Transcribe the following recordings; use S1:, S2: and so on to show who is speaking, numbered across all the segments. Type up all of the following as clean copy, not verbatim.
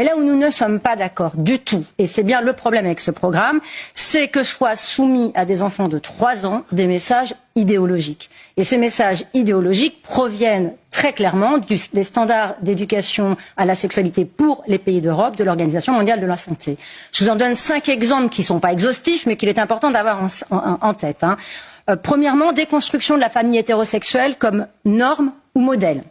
S1: Mais là où nous ne sommes pas d'accord du tout, et c'est bien le problème avec ce programme, c'est que soient soumis à des enfants de 3 ans des messages idéologiques. Et ces messages idéologiques proviennent très clairement des standards d'éducation à la sexualité pour les pays d'Europe de l'Organisation mondiale de la santé. Je vous en donne 5 exemples qui ne sont pas exhaustifs, mais qu'il est important d'avoir en tête. Premièrement, déconstruction de la famille hétérosexuelle comme norme ou modèle.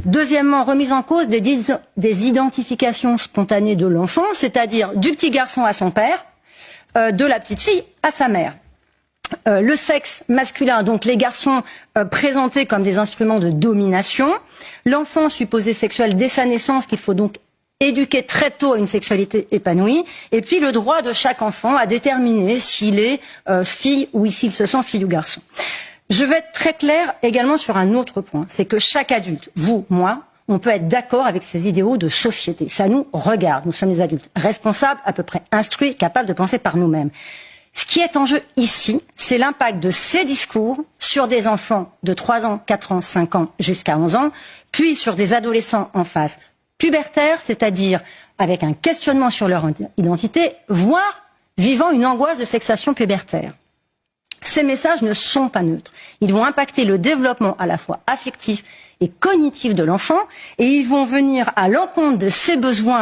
S1: Deuxièmement, remise en cause des identifications spontanées de l'enfant, c'est-à-dire du petit garçon à son père, de la petite fille à sa mère. Le sexe masculin, donc les garçons présentés comme des instruments de domination, l'enfant supposé sexuel dès sa naissance qu'il faut donc éduquer très tôt à une sexualité épanouie, et puis le droit de chaque enfant à déterminer s'il est fille ou s'il se sent fille ou garçon. Je vais être très claire également sur un autre point, c'est que chaque adulte, vous, moi, on peut être d'accord avec ces idéaux de société. Ça nous regarde, nous sommes des adultes responsables, à peu près instruits, capables de penser par nous-mêmes. Ce qui est en jeu ici, c'est l'impact de ces discours sur des enfants de 3 ans, 4 ans, 5 ans jusqu'à 11 ans, puis sur des adolescents en phase pubertaire, c'est-à-dire avec un questionnement sur leur identité, voire vivant une angoisse de sexuation pubertaire. Ces messages ne sont pas neutres. Ils vont impacter le développement à la fois affectif et cognitif de l'enfant et ils vont venir à l'encontre de ses besoins